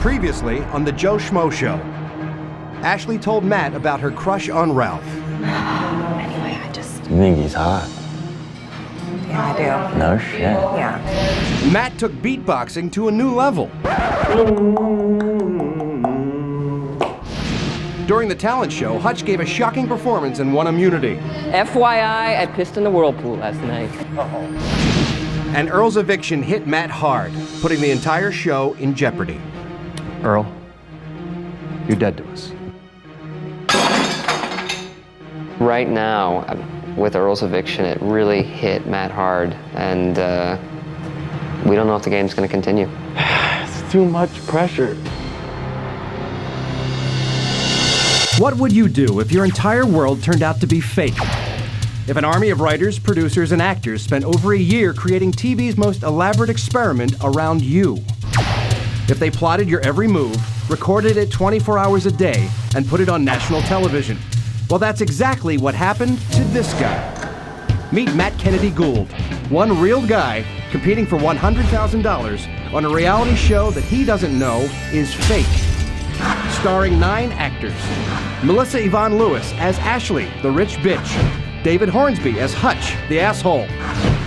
Previously on the Joe Schmo Show, Ashley told Matt about her crush on Ralph. Anyway, I just... You think he's hot? Yeah, I do. No shit. Yeah. Matt took beatboxing to a new level. During the talent show, Hutch gave a shocking performance and won immunity. FYI, I pissed in the whirlpool last night. And Earl's eviction hit Matt hard, putting the entire show in jeopardy. Earl, you're dead to us. Right now, with Earl's eviction, it really hit Matt hard, and we don't know if the game's going to continue. It's too much pressure. What would you do if your entire world turned out to be fake? If an army of writers, producers, and actors spent over a year creating TV's most elaborate experiment around you? If they plotted your every move, recorded it 24 hours a day, and put it on national television? Well, that's exactly what happened to this guy. Meet Matt Kennedy Gould, one real guy competing for $100,000 on a reality show that he doesn't know is fake. Starring 9 actors. Melissa Yvonne Lewis as Ashley, the rich bitch. David Hornsby as Hutch, the asshole.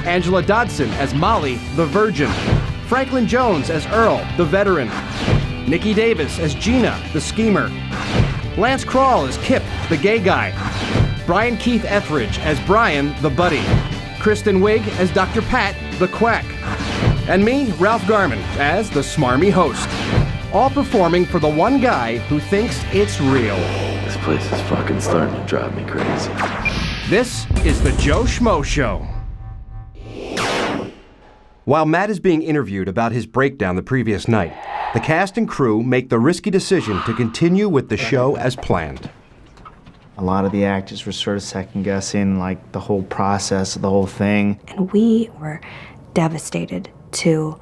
Angela Dodson as Molly, the virgin. Franklin Jones as Earl, the veteran. Nikki Davis as Gina, the schemer. Lance Kral as Kip, the gay guy. Brian Keith Etheridge as Brian, the buddy. Kristen Wiig as Dr. Pat, the quack. And me, Ralph Garman, as the smarmy host. All performing for the one guy who thinks it's real. This place is fucking starting to drive me crazy. This is the Joe Schmo Show. While Matt is being interviewed about his breakdown the previous night, the cast and crew make the risky decision to continue with the show as planned. A lot of the actors were sort of second-guessing, like, the whole process of the whole thing. And we were devastated to,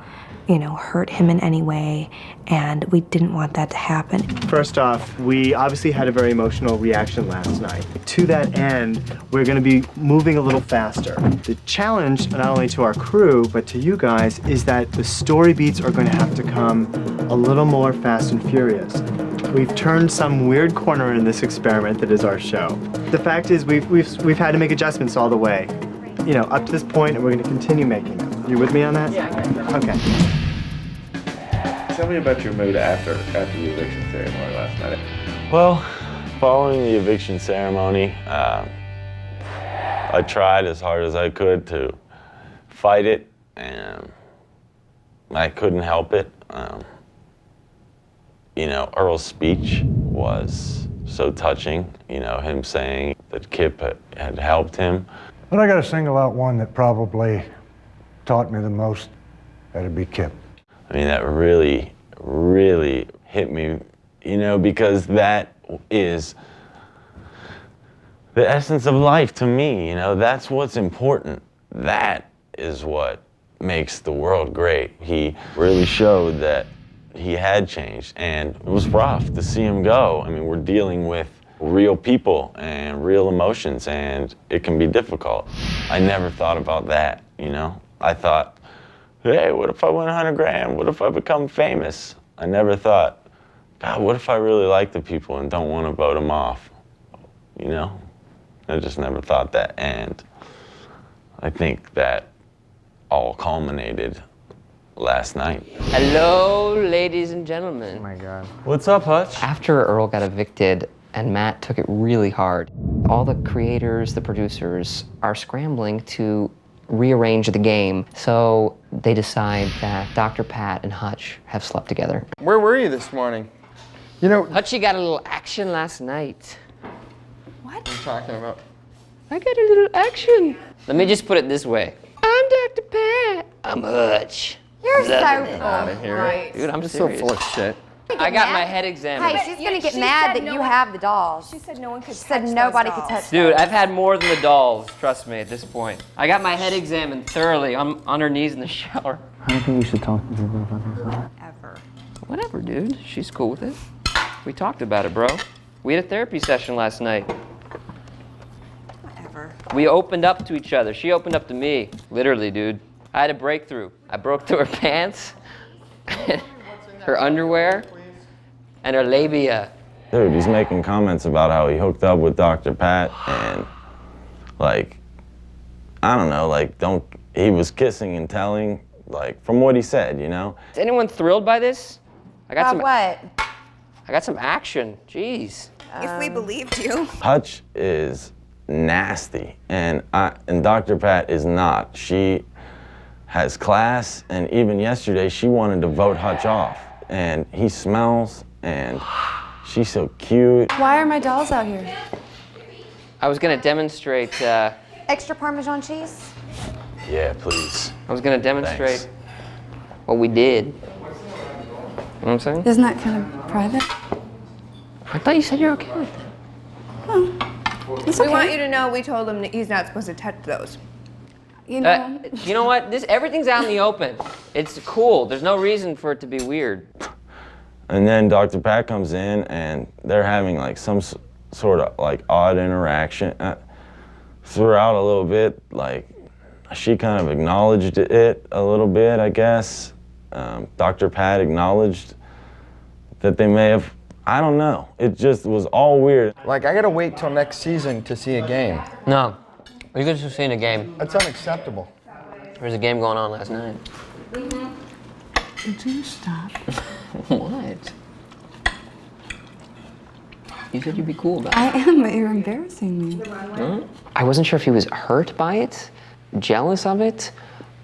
hurt him in any way, and we didn't want that to happen. First off, we obviously had a very emotional reaction last night. To that end, we're going to be moving a little faster. The challenge, not only to our crew, but to you guys, is that the story beats are going to have to come a little more fast and furious. We've turned some weird corner in this experiment that is our show. The fact is we've had to make adjustments all the way, up to this point, and we're going to continue making them. You with me on that? Yeah. Okay. Tell me about your mood after the eviction ceremony last night. Well, following the eviction ceremony, I tried as hard as I could to fight it, and I couldn't help it. Earl's speech was so touching, him saying that Kip had helped him. But I got to single out one that probably taught me the most. That'd be Kip. I mean, that really, really hit me, because that is the essence of life to me, that's what's important. That is what makes the world great. He really showed that he had changed, and it was rough to see him go. I mean, we're dealing with real people and real emotions, and it can be difficult. I never thought about that, I thought, hey, what if I win 100 grand? What if I become famous? I never thought, God, what if I really like the people and don't want to vote them off? I just never thought that, and I think that all culminated last night. Hello, ladies and gentlemen. Oh my God. What's up, Hutch? After Earl got evicted and Matt took it really hard, all the creators, the producers are scrambling to rearrange the game. So they decide that Dr. Pat and Hutch have slept together. Where were you this morning? Hutchie got a little action last night. What? What are you talking about? I got a little action. Let me just put it this way. I'm Dr. Pat. I'm Hutch. You're so Out of here. right. Dude, I'm Just serious. so full of shit. I got my head examined. Hey, she's gonna get mad that you have the dolls. She said no one could She said nobody could touch Dude, those. I've had more than the dolls, trust me, at this point. I got my head examined thoroughly. I'm on her knees in the shower. I don't think you should talk to her about this. Ever. Whatever, dude. She's cool with it. We talked about it, bro. We had a therapy session last night. Whatever. We opened up to each other. She opened up to me. Literally, dude. I had a breakthrough. I broke through her pants, her underwear, and her labia. Dude, he's making comments about how he hooked up with Dr. Pat and, like, I don't know, like, he was kissing and telling, like, from what he said, you know? Is anyone thrilled by this? I got what? I got some action, jeez. If we believed you. Hutch is nasty, and Dr. Pat is not. She has class, and even yesterday she wanted to vote Hutch off, and he smells, and she's so cute. Why are my dolls out here? I was gonna demonstrate, Extra Parmesan cheese? Yeah, please. I was gonna demonstrate Thanks. what we did. You know what I'm saying? Isn't that kind of private? I thought you said you're okay with that. Oh, it's okay. We want you to know we told him that he's not supposed to touch those. You know, You know what? Everything's out in the open. It's cool. There's no reason for it to be weird. And then Dr. Pat comes in, and they're having like some sort of like odd interaction throughout a little bit. Like she kind of acknowledged it a little bit, I guess. Dr. Pat acknowledged that they may have, I don't know. It just was all weird. Like, I gotta wait till next season to see a game. No. Are you guys just seeing a game? That's unacceptable. There was a game going on last night. Would you stop? What? You said you'd be cool about it. I am, but you're embarrassing me. I wasn't sure if he was hurt by it, jealous of it,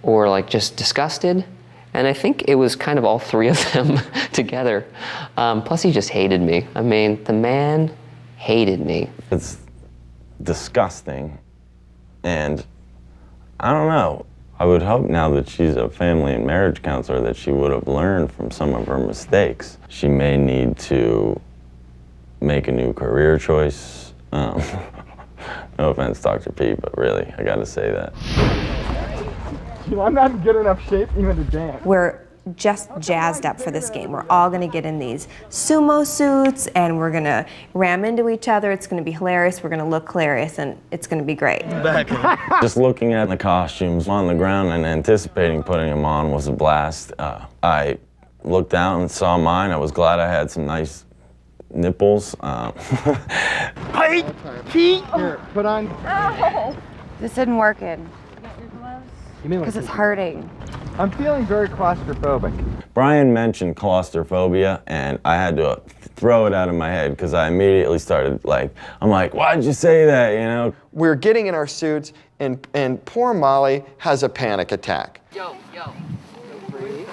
or like just disgusted. And I think it was kind of all three of them together. Plus he just hated me. I mean, the man hated me. It's disgusting. And I don't know. I would hope now that she's a family and marriage counselor that she would have learned from some of her mistakes. She may need to make a new career choice. No offense, Dr. P, but really, I gotta say that. I'm not in good enough shape even to dance. We're just jazzed up for this game. We're all gonna get in these sumo suits and we're gonna ram into each other. It's gonna be hilarious. We're gonna look hilarious and it's gonna be great. Just looking at the costumes on the ground and anticipating putting them on was a blast. I looked down and saw mine. I was glad I had some nice nipples. Hey, Pete! Here, put on. This isn't working. Because it's hurting. I'm feeling very claustrophobic. Brian mentioned claustrophobia, and I had to throw it out of my head because I immediately started I'm like, why'd you say that, you know? We're getting in our suits, and poor Molly has a panic attack. Yo. Breathe.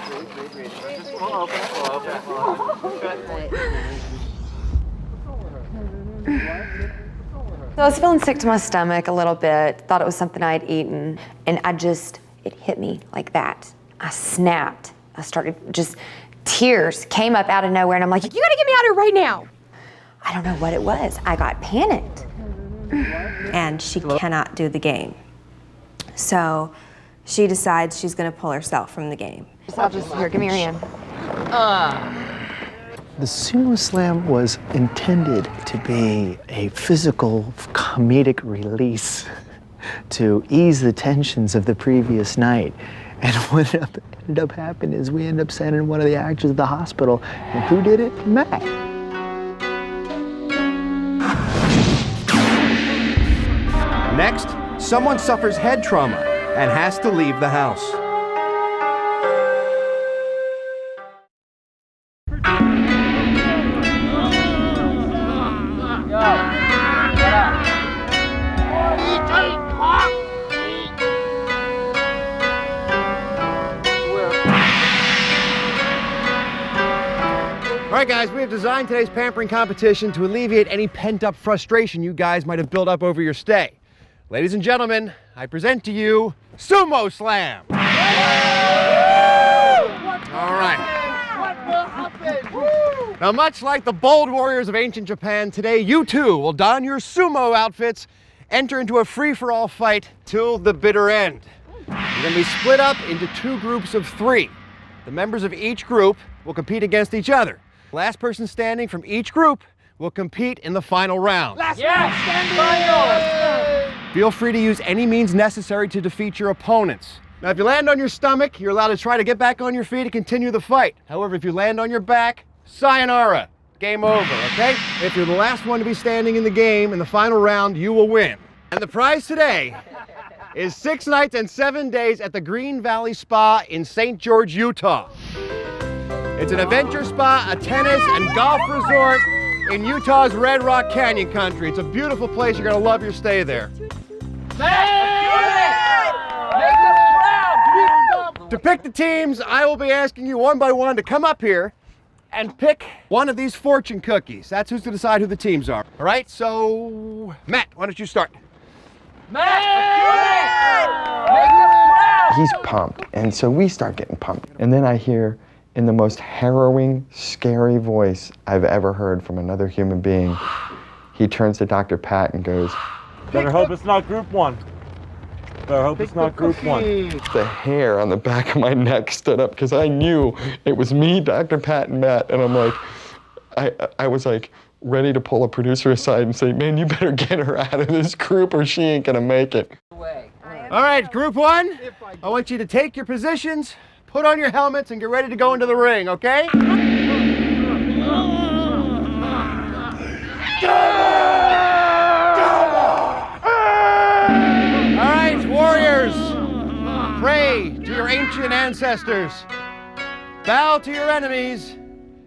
So I was feeling sick to my stomach a little bit, thought it was something I'd eaten, and it hit me like that. I snapped. I started tears came up out of nowhere, and I'm like, you gotta get me out of here right now. I don't know what it was. I got panicked. And she cannot do the game. So she decides she's gonna pull herself from the game. Here, give me your hand. The Sumo Slam was intended to be a physical, comedic release to ease the tensions of the previous night. And what ended up happening is we ended up sending one of the actors to the hospital. And who did it? Matt. Next, someone suffers head trauma and has to leave the house. All right, guys, we have designed today's pampering competition to alleviate any pent-up frustration you guys might have built up over your stay. Ladies and gentlemen, I present to you Sumo Slam. All right. Now, much like the bold warriors of ancient Japan, today you too will don your sumo outfits, enter into a free-for-all fight till the bitter end. You're going to be split up into 2 groups of 3. The members of each group will compete against each other. Last person standing from each group will compete in the final round. Feel free to use any means necessary to defeat your opponents. Now, if you land on your stomach, you're allowed to try to get back on your feet and continue the fight. However, if you land on your back, sayonara. game over, okay? If you're the last one to be standing in the game in the final round, you will win. And the prize today is 6 nights and 7 days at the Green Valley Spa in St. George, Utah. It's an adventure spa, a tennis and golf resort in Utah's Red Rock Canyon country. It's a beautiful place. You're gonna love your stay there. To pick the teams, I will be asking you one by one to come up here and pick one of these fortune cookies. That's who's to decide who the teams are. All right, so Matt, why don't you start? He's pumped, and so we start getting pumped. And then I hear, in the most harrowing, scary voice I've ever heard from another human being, he turns to Dr. Pat and goes, "Better hope it's not group 1. Better hope it's not group 1. The hair on the back of my neck stood up because I knew it was me, Dr. Pat, and Matt. And I'm like, I was like ready to pull a producer aside and say, man, you better get her out of this group or she ain't gonna make it. All right, group 1, I want you to take your positions, put on your helmets, and get ready to go into the ring, okay? All right, warriors, pray to your ancient ancestors, bow to your enemies,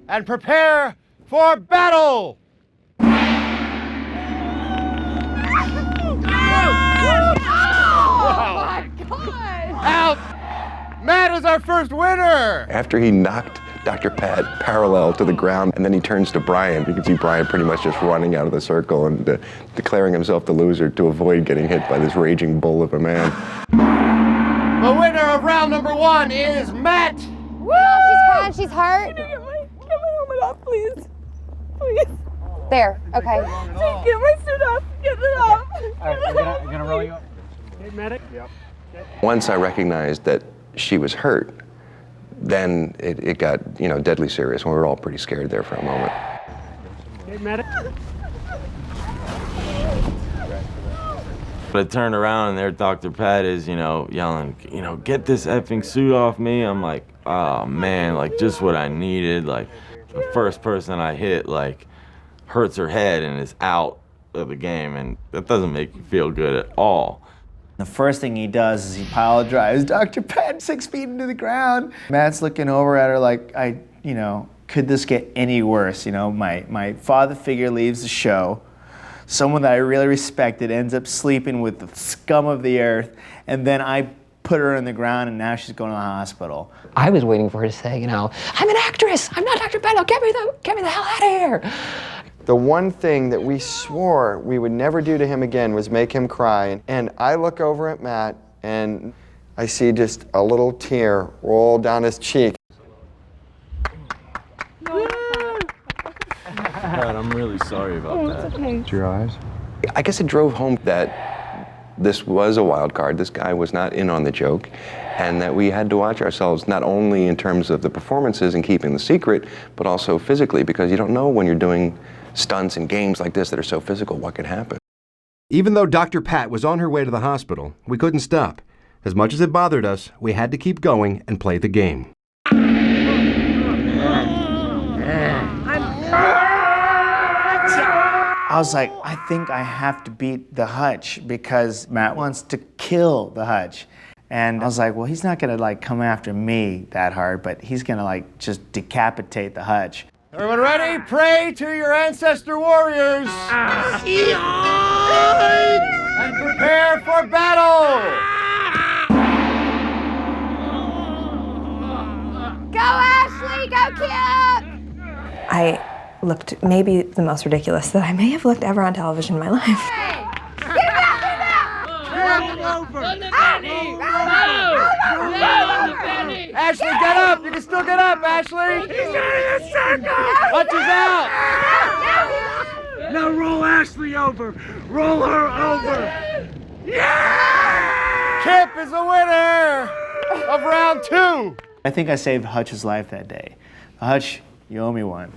and prepare for battle! Out! Matt is our first winner! After he knocked Dr. Pat parallel to the ground, and then he turns to Brian. You can see Brian pretty much just running out of the circle and declaring himself the loser to avoid getting hit by this raging bull of a man. The winner of round number 1 is Matt! Woo! She's crying, she's hurt. Get my helmet off, please. Please. There, okay. Get my suit off. Get it off. Alright, we're gonna roll you up. Hey, medic. Yep. Once I recognized that she was hurt, then it got, deadly serious, and we were all pretty scared there for a moment. Hey, medic. But I turned around and there Dr. Pat is, yelling, get this effing suit off me. I'm like, oh man, like just what I needed. Like the first person I hit, like hurts her head and is out of the game, and that doesn't make you feel good at all. The first thing he does is he pile drives Dr. Pat 6 feet into the ground. Matt's looking over at her like, could this get any worse? My father figure leaves the show. Someone that I really respected ends up sleeping with the scum of the earth, and then I put her in the ground, and now she's going to the hospital. I was waiting for her to say, I'm an actress. I'm not Dr. Bennell. Get me the hell out of here. The one thing that we swore we would never do to him again was make him cry. And I look over at Matt, and I see just a little tear roll down his cheek. God, I'm really sorry about that. Okay. Your eyes? I guess it drove home that this was a wild card. This guy was not in on the joke, and that we had to watch ourselves not only in terms of the performances and keeping the secret, but also physically, because you don't know when you're doing stunts and games like this that are so physical, what could happen. Even though Dr. Pat was on her way to the hospital, we couldn't stop. As much as it bothered us, we had to keep going and play the game. I was like, I think I have to beat the Hutch because Matt wants to kill the Hutch. And I was like, well, he's not gonna come after me that hard, but he's gonna just decapitate the Hutch. Everyone ready? Pray to your ancestor warriors! And prepare for battle! Go Ashley, go Kip! I looked maybe the most ridiculous that I may have looked ever on television in my life. Ashley, get up! You can still get up, Ashley! He's in a circle! Hutch is out! Now roll Ashley over! Roll her over! Yeah! Kip is the winner of round 2! I think I saved Hutch's life that day. Hutch, you owe me one.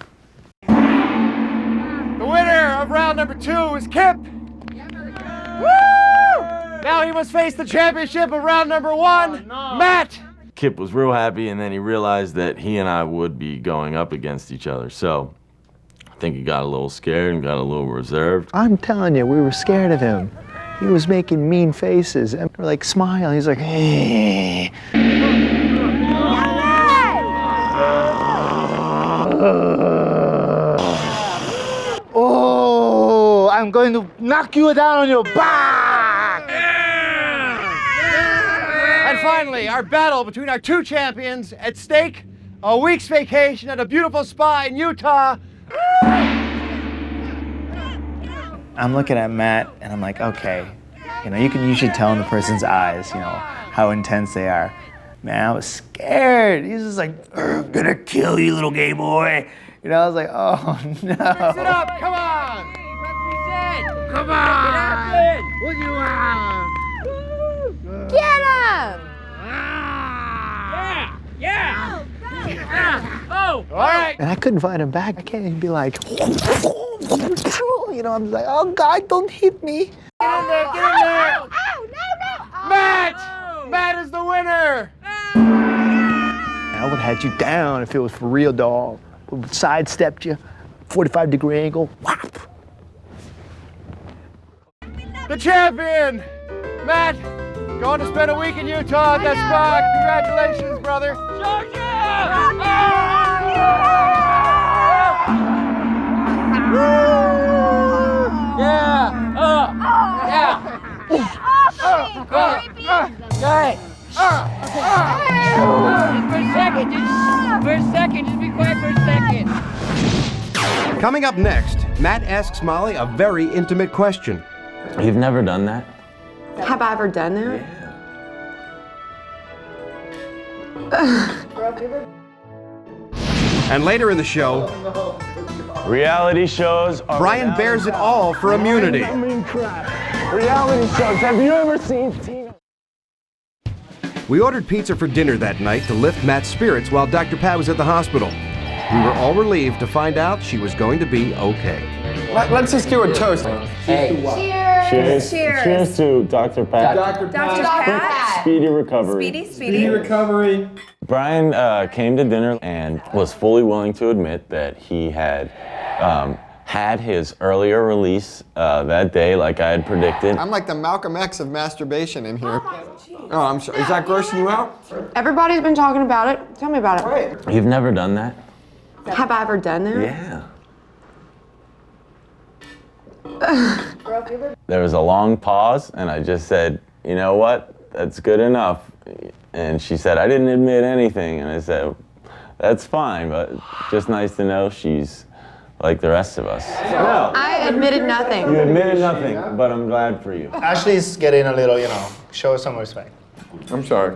The winner of round number 2 is Kip! Woo! Now he must face the championship of round number 1, Matt! Kip was real happy, and then he realized that he and I would be going up against each other. So I think he got a little scared and got a little reserved. I'm telling you, we were scared of him. He was making mean faces and we're like smiling. He's like, hey. Oh, I'm going to knock you down on your back. And finally, our battle between our two champions at stake, a week's vacation at a beautiful spa in Utah. I'm looking at Matt and I'm like, okay, you know, you can usually tell in the person's eyes, you know, how intense they are. Man, I was scared. He's just like, I'm gonna kill you, little gay boy. You know, I was like, oh no. Mix it up, come on! Come on! What do you want? Get him! Yeah! Oh! All right! And I couldn't find him back. I can't even be like, you know, I'm like, oh God, don't hit me. Get in there, get in there! Ow, no! Matt! Matt is the winner! I would have had you down if it was for real, dog. Sidestepped you, 45-degree angle, whap. The champion! Matt, going to spend a week in Utah at that spa. Congratulations, brother. Good. For a second, just be quiet for a second. Coming up next, Matt asks Molly a very intimate question. You've never done that? Have I ever done that? And later in the show, Reality shows are Brian bears it all for immunity. Reality shows. Have you ever seen Tina? We ordered pizza for dinner that night to lift Matt's spirits while Dr. Pat was at the hospital. We were all relieved to find out she was going to be okay. Let's just do a toast. Hey. Cheers. Cheers to Dr. Pat. Dr. Pat. Speedy recovery. Speedy recovery. Brian came to dinner and was fully willing to admit that he had had his earlier release that day, like I had predicted. I'm like the Malcolm X of masturbation in here. Oh, I'm sorry. Is that grossing you out? Everybody's been talking about it. Tell me about it. Right. You've never done that? Have I ever done that? Yeah. There was a long pause, and I just said, you know what? That's good enough. And she said, I didn't admit anything. And I said, that's fine, but just nice to know she's like the rest of us. I admitted nothing. You admitted nothing, but I'm glad for you. Ashley's getting a little, you know, show us some respect. I'm sorry.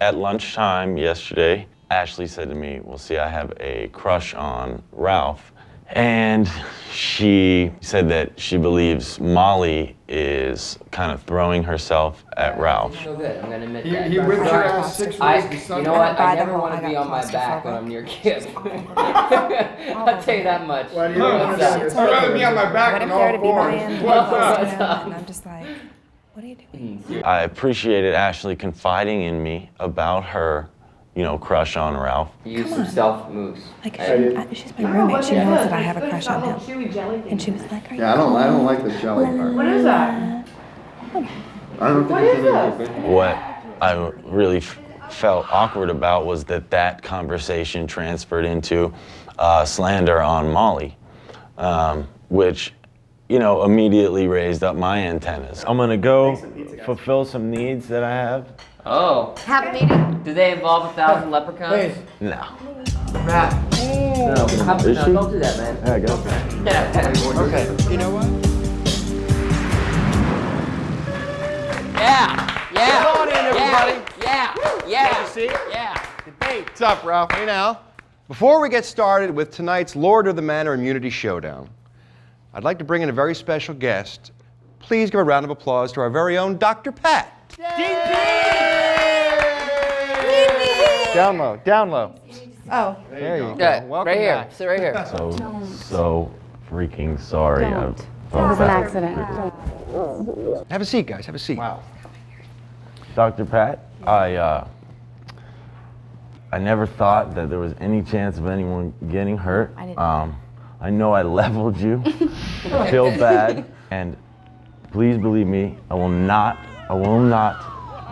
At lunchtime yesterday, Ashley said to me, well, see, I have a crush on Ralph. And she said that she believes Molly is kind of throwing herself at Ralph. So good. I'm gonna admit that. He whipped your ass 6 weeks. You know what? I never want to be on my back when I'm near kids. I'll tell you that much. Why do you want to I'd rather be on my back than all fours. And I'm just like, what are you doing? I appreciated Ashley confiding in me about her, you know, crush on Ralph. Use some stealth moves. Like, she's my roommate. She knows that I have a crush on him. And she was like, are you Yeah, I don't like the jelly part. What is that? I don't think it's anything. What I really felt awkward about was that conversation transferred into slander on Molly, which, you know, immediately raised up my antennas. I'm gonna go fulfill some needs that I have. Oh. Have a meeting? Do they involve 1,000 leprechauns? Hey. No. Rat. No, don't do that, man. Yeah, I got that. Okay, you know what? Yeah. Come on in, everybody. Yeah. See? Yeah. What's up, Ralph? Hey now. Before we get started with tonight's Lord of the Manor Immunity Showdown, I'd like to bring in a very special guest. Please give a round of applause to our very own Dr. Pat. Down low, down low. Oh. There you go. Yeah, Welcome right here. back. Sit right here. So freaking sorry. It I've was an accident. Have a seat, guys. Have a seat. Wow. Dr. Pat, I never thought that there was any chance of anyone getting hurt. I know I leveled you. I feel bad. And please believe me, I will not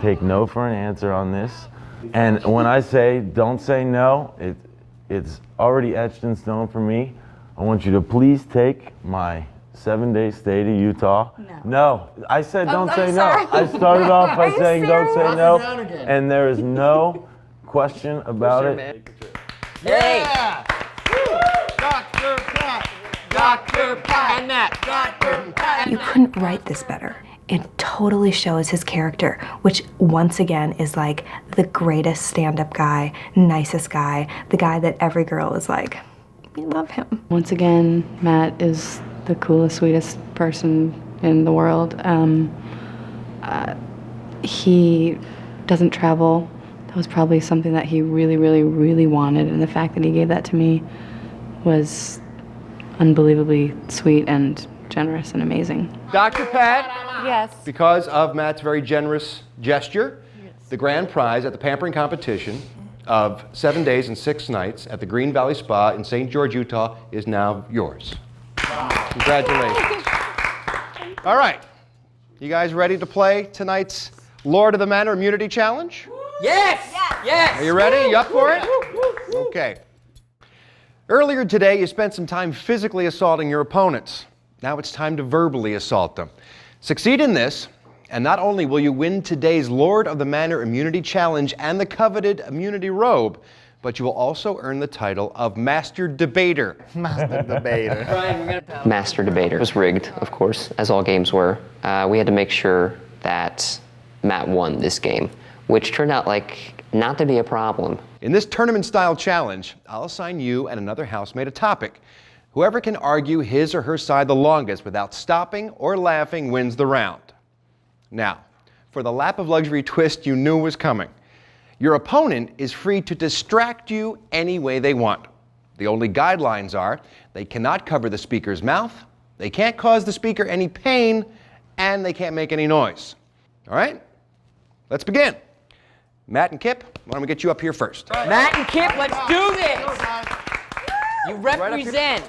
take no for an answer on this. And when I say don't say no, it's already etched in stone for me. I want you to please take my 7-day stay to Utah. No, I said don't say no. I started off by saying don't say no, and there is no question about it. Yeah! Dr. Pat! Dr. Pat! And that! Dr. Pat! You couldn't write this better. It totally shows his character, which once again is like the greatest stand-up guy, nicest guy, the guy that every girl is like, we love him. Once again, Matt is the coolest, sweetest person in the world. He doesn't travel. That was probably something that he really, really, really wanted, and the fact that he gave that to me was unbelievably sweet and generous and amazing. Dr. Pat, Yes. because of Matt's very generous gesture, the grand prize at the pampering competition of 7 days and 6 nights at the Green Valley Spa in St. George, Utah is now yours. Congratulations. All right, you guys ready to play tonight's Lord of the Manor Immunity Challenge? Yes! Yes! Are you ready? You up for it? Okay. Earlier today, you spent some time physically assaulting your opponents. Now it's time to verbally assault them. Succeed in this, and not only will you win today's Lord of the Manor Immunity Challenge and the coveted immunity robe, but you will also earn the title of Master Debater. Master Debater. Master Debater was rigged, of course, as all games were. We had to make sure that Matt won this game, which turned out like not to be a problem. In this tournament-style challenge, I'll assign you and another housemate a topic. Whoever can argue his or her side the longest without stopping or laughing wins the round. Now, for the lap of luxury twist you knew was coming. Your opponent is free to distract you any way they want. The only guidelines are they cannot cover the speaker's mouth, they can't cause the speaker any pain, and they can't make any noise. All right? Let's begin. Matt and Kip, why don't we get you up here first? Matt and Kip, let's do this! You represent.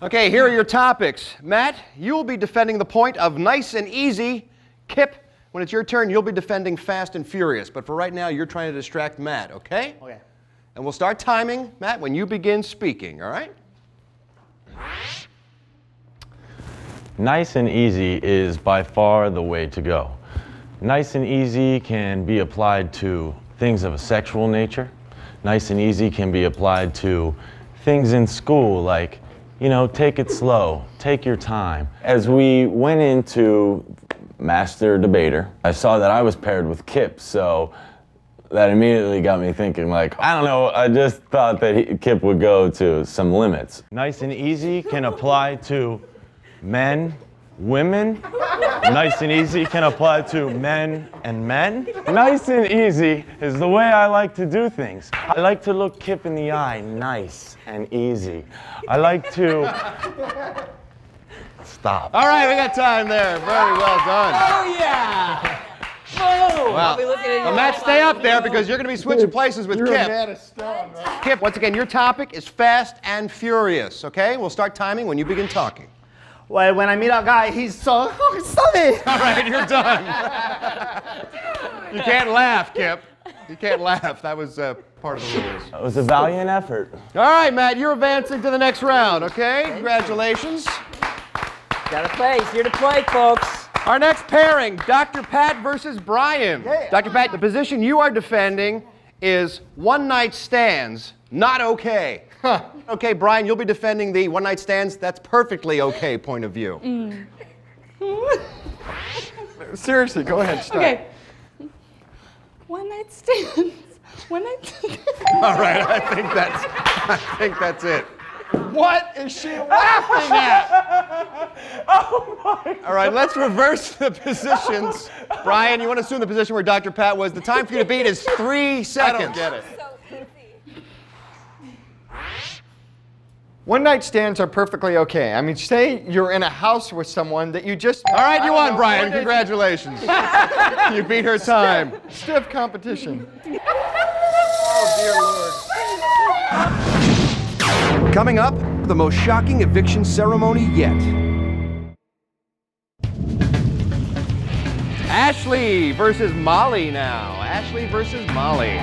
Okay, here are your topics. Matt, you will be defending the point of nice and easy. Kip, when it's your turn, you'll be defending fast and furious. But for right now, you're trying to distract Matt, okay? Okay. And we'll start timing, Matt, when you begin speaking, all right? Nice and easy is by far the way to go. Nice and easy can be applied to things of a sexual nature. Nice and easy can be applied to things in school like, you know, take it slow, take your time. As we went into Master Debater, I saw that I was paired with Kip, so that immediately got me thinking like, I don't know, I just thought that Kip would go to some limits. Nice and easy can apply to men, women. Nice and easy can apply to men and men. Nice and easy is the way I like to do things. I like to look Kip in the eye, nice and easy. I like to... Stop. All right, we got time there. Very well done. Oh, yeah! Boom! I'll be looking at you. Matt, stay up there because you're going to be switching places with Kip. Kip, once again, your topic is fast and furious, okay? We'll start timing when you begin talking. Well, when I meet a guy, he's so funny. All right, you're done. You can't laugh, Kip. You can't laugh. That was part of the rules. It was a valiant effort. All right, Matt, you're advancing to the next round, okay? Congratulations. Gotta play. He's here to play, folks. Our next pairing, Dr. Pat versus Brian. Yeah. Dr. Pat, the position you are defending is one-night stands, not okay. Huh. Okay, Brian, you'll be defending the one-night stands, that's perfectly okay point of view. Seriously, go ahead, start. Okay. One night stands. One night stands. All right, I think that's it. What is she laughing at? Oh my! All right, let's reverse the positions. Brian, you want to assume the position where Dr. Pat was. The time for you to beat is 3 seconds. I don't get it. One-night stands are perfectly okay. I mean, say you're in a house with someone that you just... All right, you won, Brian. Congratulations. You beat her time. Stiff competition. Oh, dear Lord. Coming up, the most shocking eviction ceremony yet. Ashley versus Molly now. Ashley versus Molly.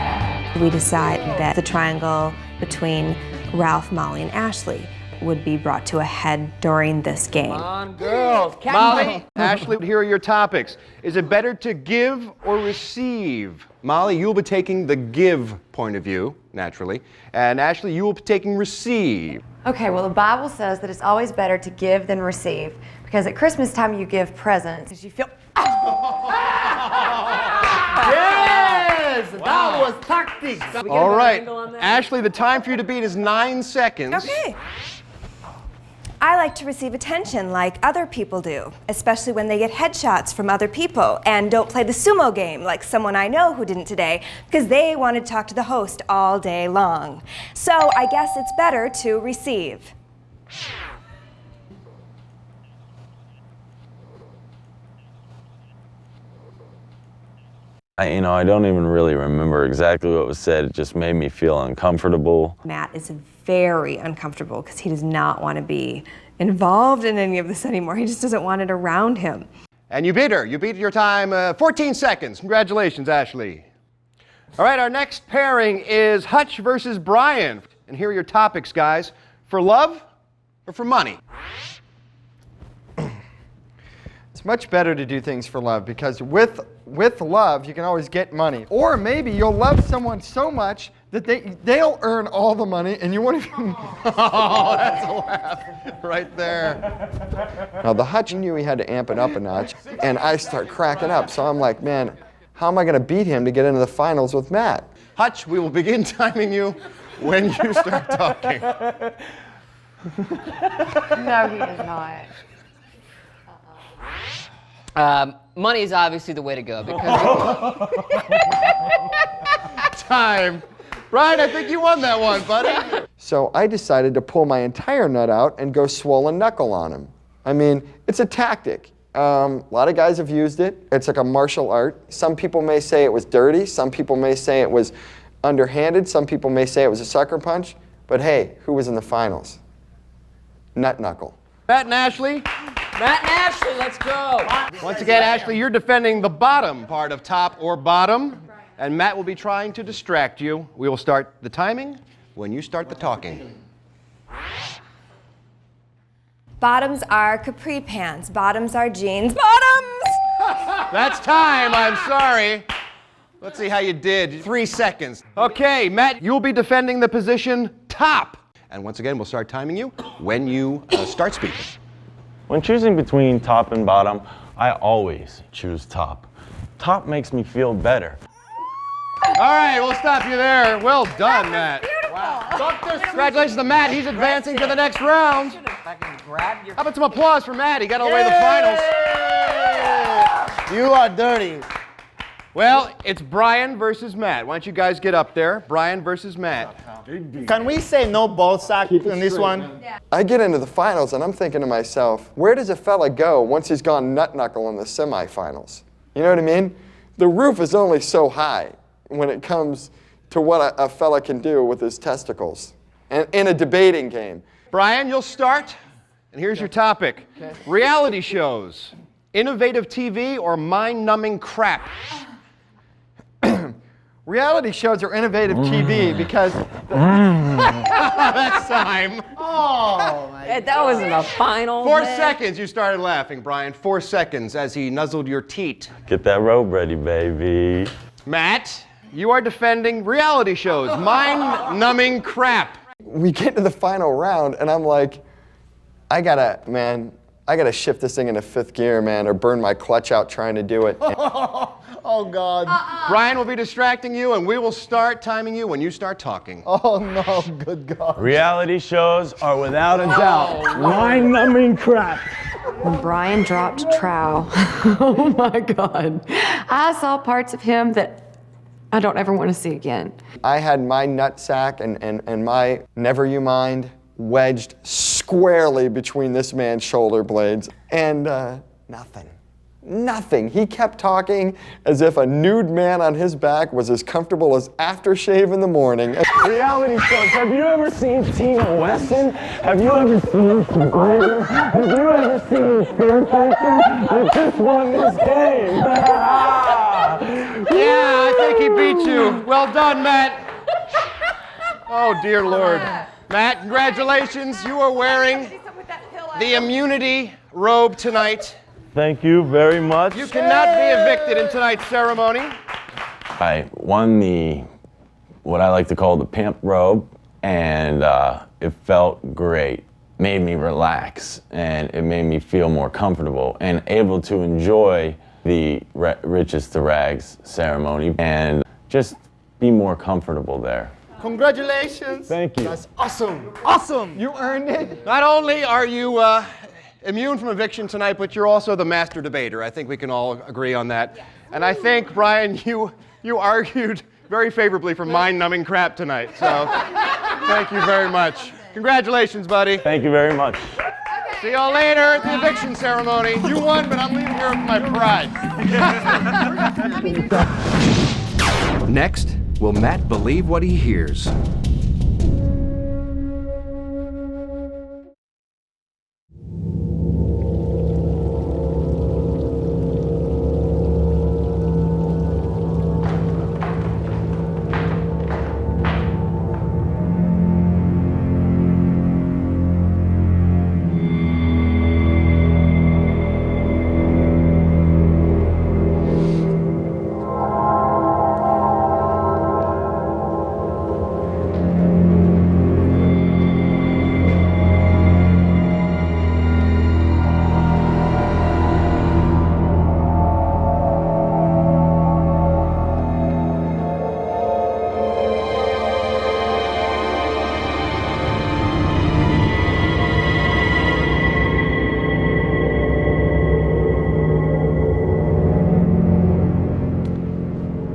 We decide that the triangle between Ralph, Molly, and Ashley would be brought to a head during this game. Come on, girls. Molly, Ashley, here are your topics. Is it better to give or receive? Molly, you'll be taking the give point of view, naturally. And Ashley, you will be taking receive. Okay, well, the Bible says that it's always better to give than receive, because at Christmas time you give presents as you feel. Yes! That was tactics. All right. Ashley, the time for you to beat is 9 seconds. Okay. I like to receive attention like other people do, especially when they get headshots from other people and don't play the sumo game like someone I know who didn't today because they wanted to talk to the host all day long. So I guess it's better to receive. I don't even really remember exactly what was said. It just made me feel uncomfortable. Matt is very uncomfortable because he does not want to be involved in any of this anymore. He just doesn't want it around him. And you beat her. You beat your time 14 seconds. Congratulations, Ashley. All right, our next pairing is Hutch versus Brian. And here are your topics, guys. For love or for money? It's much better to do things for love because with love, you can always get money. Or maybe you'll love someone so much that they'll earn all the money and you won't even... Oh, that's a laugh right there. Now, the Hutch knew he had to amp it up a notch, and I start cracking up. So I'm like, man, how am I going to beat him to get into the finals with Matt? Hutch, we will begin timing you when you start talking. No, he does not. Money is obviously the way to go because Time. Brian, I think you won that one, buddy. So I decided to pull my entire nut out and go swollen knuckle on him. I mean, it's a tactic. A lot of guys have used it. It's like a martial art. Some people may say it was dirty. Some people may say it was underhanded. Some people may say it was a sucker punch. But hey, who was in the finals? Nut knuckle. Matt and Ashley. Matt and Ashley, let's go. Once again, Ashley, you're defending the bottom part of top or bottom, and Matt will be trying to distract you. We will start the timing when you start the talking. Bottoms are capri pants. Bottoms are jeans. Bottoms! That's time, I'm sorry. Let's see how you did. 3 seconds. Okay, Matt, you'll be defending the position top. And once again, we'll start timing you when you start speaking. When choosing between top and bottom, I always choose top. Top makes me feel better. All right, we'll stop you there. Well done, Matt. Wow. Congratulations to Matt. He's advancing to the next round. How about some applause for Matt? He got all the way to the finals. You are dirty. Well, it's Brian versus Matt. Why don't you guys get up there? Brian versus Matt. Can we say no ball sack in this one? Yeah. I get into the finals and I'm thinking to myself, where does a fella go once he's gone nut knuckle in the semifinals? You know what I mean? The roof is only so high when it comes to what a fella can do with his testicles and in a debating game. Brian, you'll start, and here's your topic. Okay. Reality shows, innovative TV or mind-numbing crap? Reality shows are innovative TV because... That's time. Oh, my God. That wasn't a final. 4 seconds, you started laughing, Brian. 4 seconds as he nuzzled your teat. Get that robe ready, baby. Matt, you are defending reality shows, mind-numbing crap. We get to the final round, and I'm like, I gotta shift this thing into 5th gear, man, or burn my clutch out trying to do it. Oh, God. Brian will be distracting you, and we will start timing you when you start talking. Oh, no, good God. Reality shows are without a doubt mind-numbing crap. When Brian dropped Trow, oh my God, I saw parts of him that I don't ever want to see again. I had my nutsack and my never you mind wedged squarely between this man's shoulder blades, and nothing. Nothing. He kept talking as if a nude man on his back was as comfortable as aftershave in the morning. Reality shows. Have you ever seen Tina Wesson? Have you ever seen Sabrina? Have you ever seen Fear Factor? I just won this game. Yeah, I think he beat you. Well done, Matt. Oh, dear Lord. Matt, congratulations. You are wearing the immunity robe tonight. Thank you very much. You cannot be evicted in tonight's ceremony. I won what I like to call the pimp robe, and it felt great. Made me relax, and it made me feel more comfortable and able to enjoy the Riches to Rags ceremony and just be more comfortable there. Congratulations. Thank you. That's awesome. Awesome. You earned it. Not only are you immune from eviction tonight, but you're also the master debater. I think we can all agree on that. Yes. And I think, Brian, you argued very favorably for mind-numbing crap tonight. So thank you very much. Congratulations, buddy. Thank you very much. See y'all later at the eviction ceremony. You won, but I'm leaving here with my pride. Next, will Matt believe what he hears?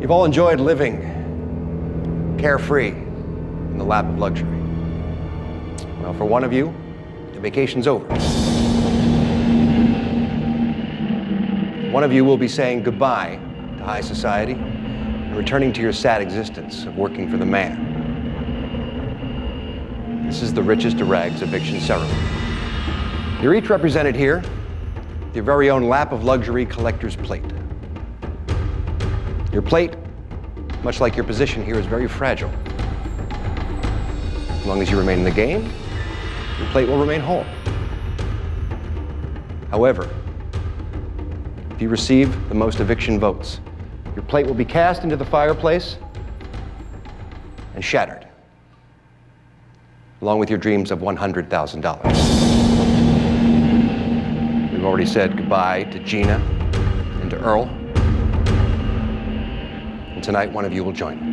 You've all enjoyed living carefree in the lap of luxury. Well, for one of you, the vacation's over. One of you will be saying goodbye to high society and returning to your sad existence of working for the man. This is the Riches to Rags eviction ceremony. You're each represented here, your very own lap of luxury collector's plate. Your plate, much like your position here, is very fragile. As long as you remain in the game, your plate will remain whole. However, if you receive the most eviction votes, your plate will be cast into the fireplace and shattered, along with your dreams of $100,000. We've already said goodbye to Gina and to Earl. And tonight, one of you will join me.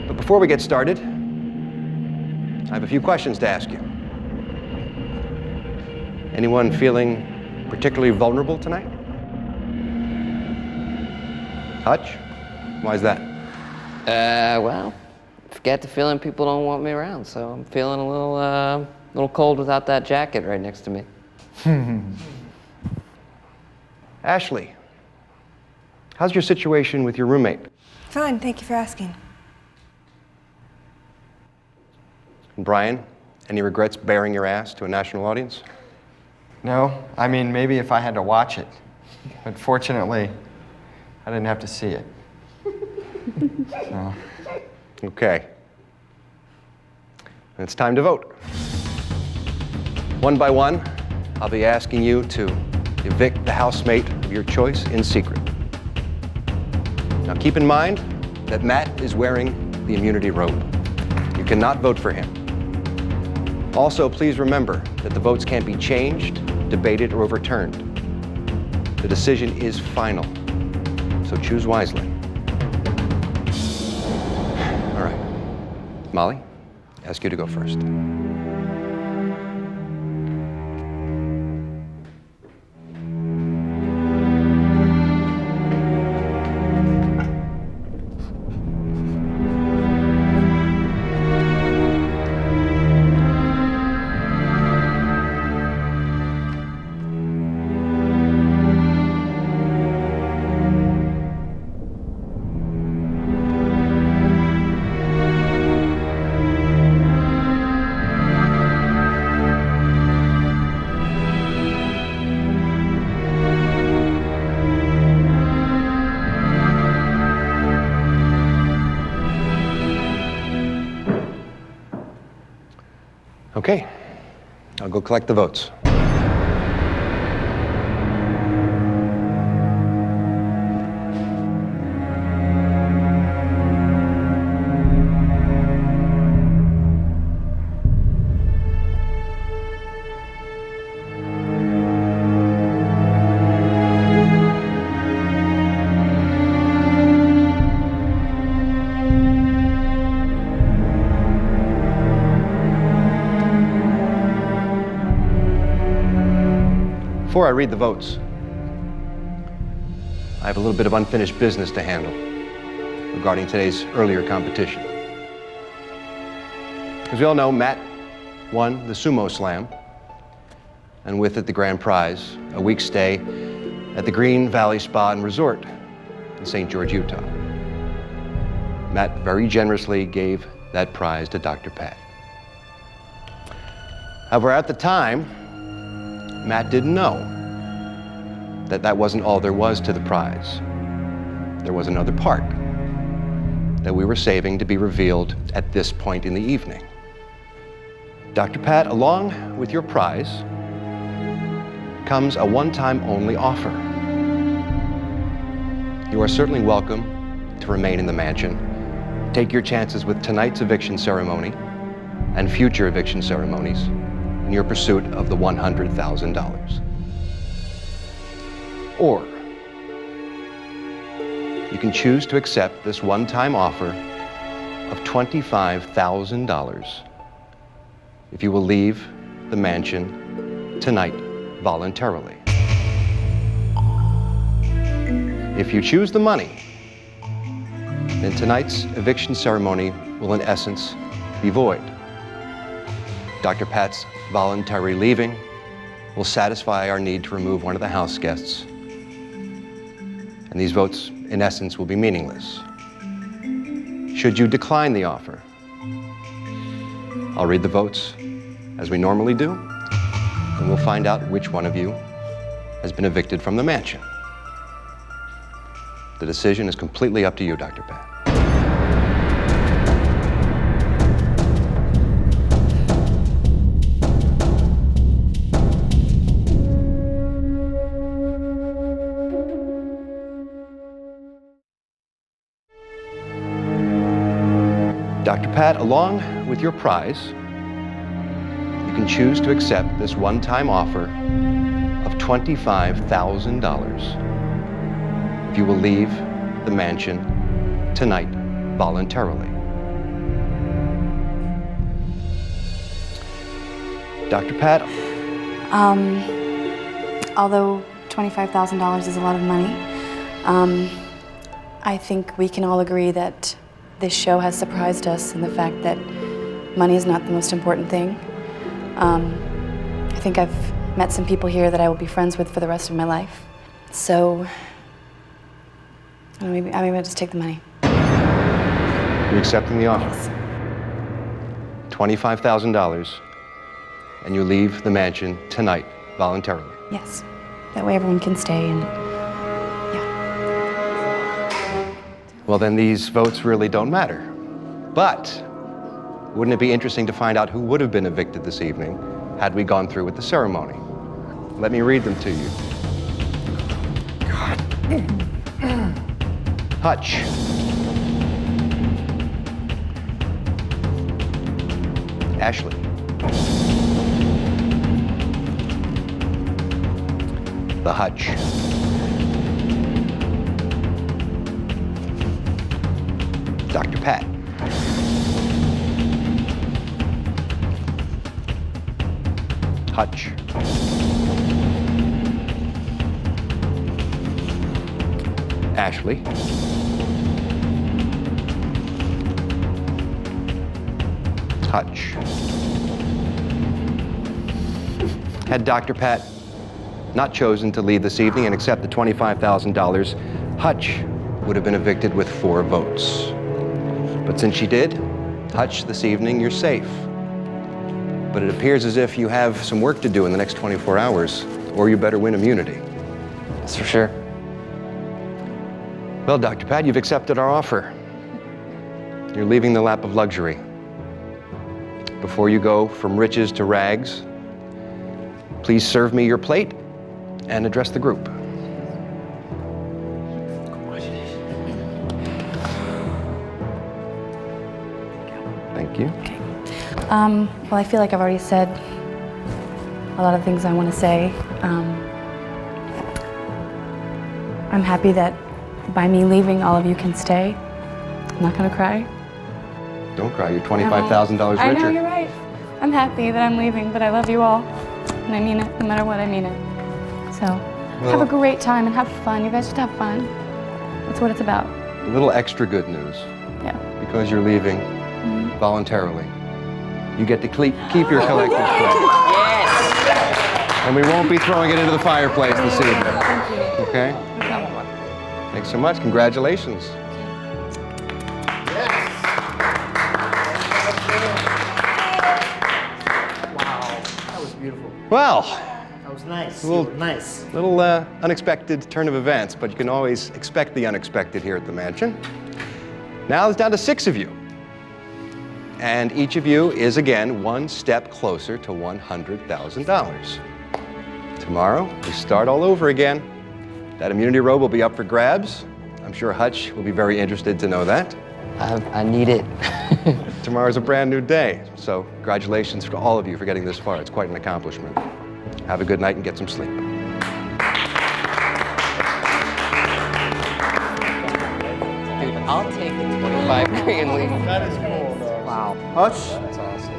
But before we get started, I have a few questions to ask you. Anyone feeling particularly vulnerable tonight? Hutch? Why is that? Well, forget the feeling people don't want me around, so I'm feeling a little cold without that jacket right next to me. Ashley, how's your situation with your roommate? Fine, thank you for asking. And Brian, any regrets bearing your ass to a national audience? No, I mean, maybe if I had to watch it. But fortunately, I didn't have to see it. So. Okay. It's time to vote. One by one, I'll be asking you to evict the housemate of your choice in secret. Now keep in mind that Matt is wearing the immunity robe. You cannot vote for him. Also, please remember that the votes can't be changed, debated, or overturned. The decision is final, so choose wisely. All right. Molly, I ask you to go first. Okay, I'll go collect the votes. Before I read the votes, I have a little bit of unfinished business to handle regarding today's earlier competition. As we all know, Matt won the Sumo Slam, and with it the grand prize, a week's stay at the Green Valley Spa and Resort in St. George, Utah. Matt very generously gave that prize to Dr. Pat. However, at the time, Matt didn't know that that wasn't all there was to the prize. There was another part that we were saving to be revealed at this point in the evening. Dr. Pat, along with your prize comes a one-time only offer. You are certainly welcome to remain in the mansion, take your chances with tonight's eviction ceremony and future eviction ceremonies in your pursuit of the $100,000. Or you can choose to accept this one-time offer of $25,000 if you will leave the mansion tonight voluntarily. If you choose the money, then tonight's eviction ceremony will in essence be void. Dr. Pat's voluntary leaving will satisfy our need to remove one of the house guests. And these votes, in essence, will be meaningless. Should you decline the offer, I'll read the votes as we normally do, and we'll find out which one of you has been evicted from the mansion. The decision is completely up to you, Dr. Pat. Dr. Pat, along with your prize, you can choose to accept this one-time offer of $25,000 if you will leave the mansion tonight voluntarily. Dr. Pat? Although $25,000 is a lot of money, I think we can all agree that this show has surprised us in the fact that money is not the most important thing. I think I've met some people here that I will be friends with for the rest of my life. So, maybe I'll just take the money. You're accepting the offer? Yes. $25,000, and you leave the mansion tonight voluntarily? Yes. That way everyone can stay and Well, then these votes really don't matter. But wouldn't it be interesting to find out who would have been evicted this evening had we gone through with the ceremony? Let me read them to you. Hutch. Ashley. The Hutch. Dr. Pat. Hutch. Ashley. Hutch. Had Dr. Pat not chosen to leave this evening and accept the $25,000, Hutch would have been evicted with 4 votes. But since she did, Hutch, this evening you're safe. But it appears as if you have some work to do in the next 24 hours, or you better win immunity. That's for sure. Well, Dr. Pat, you've accepted our offer. You're leaving the lap of luxury. Before you go from riches to rags, please serve me your plate and address the group. Thank you. Well, I feel like I've already said a lot of things I want to say. I'm happy that by me leaving, all of you can stay. I'm not gonna cry. Don't cry, you're $25,000 richer. I know, you're right. I'm happy that I'm leaving, but I love you all. And I mean it, no matter what, I mean it. So, have a great time and have fun. You guys just have fun. That's what it's about. A little extra good news. Yeah. Because you're leaving voluntarily, you get to keep your collector's plate. Yes! And we won't be throwing it into the fireplace this evening. Thank you. Okay? Thanks so much. Congratulations. Well, That was nice. a little, Nice. little unexpected turn of events, but you can always expect the unexpected here at the mansion. Now it's down to 6 of you. And each of you is again one step closer to $100,000. Tomorrow, we start all over again. That immunity robe will be up for grabs. I'm sure Hutch will be very interested to know that. I need it. Tomorrow's a brand new day, so congratulations to all of you for getting this far. It's quite an accomplishment. Have a good night and get some sleep. Dude, I'll take the 25 grand leave. That is cool, though. Wow. Hutch, That's awesome.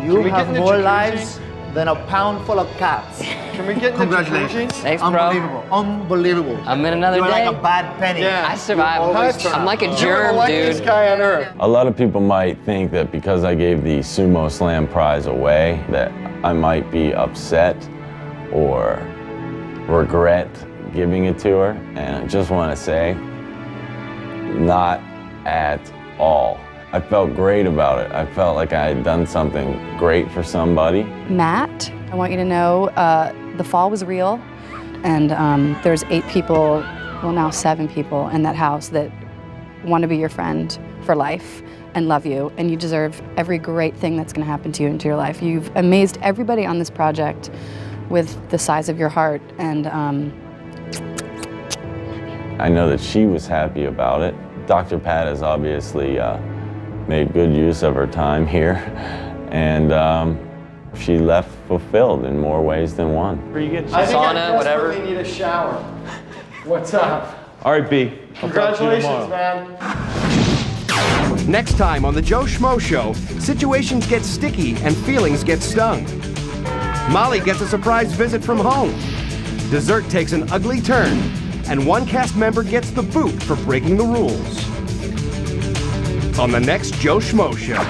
you Can we get have in the more jacuzzi? lives than a pound full of cats. Can we get in the Congratulations. jacuzzi? Thanks, bro. Unbelievable. Unbelievable. I'm in another You're day. like a bad penny. Yeah. I survived. Hutch, I'm like a you're germ, the luckiest dude. guy on earth. A lot of people might think that because I gave the Sumo Slam prize away, that I might be upset or regret giving it to her. And I just want to say, not at all. I felt great about it. I felt like I had done something great for somebody. Matt, I want you to know the fall was real, and there's 8 people, well now 7 people in that house that want to be your friend for life and love you, and you deserve every great thing that's going to happen to you into your life. You've amazed everybody on this project with the size of your heart, and I know that she was happy about it. Dr. Pat has obviously made good use of her time here, and she left fulfilled in more ways than one. I think Sauna, I whatever. desperately need a shower. What's up? All right, B. I'll talk to you Congratulations, tomorrow. man. Next time on The Joe Schmo Show, situations get sticky and feelings get stung. Molly gets a surprise visit from home. Dessert takes an ugly turn, and one cast member gets the boot for breaking the rules. On the next Joe Schmo Show.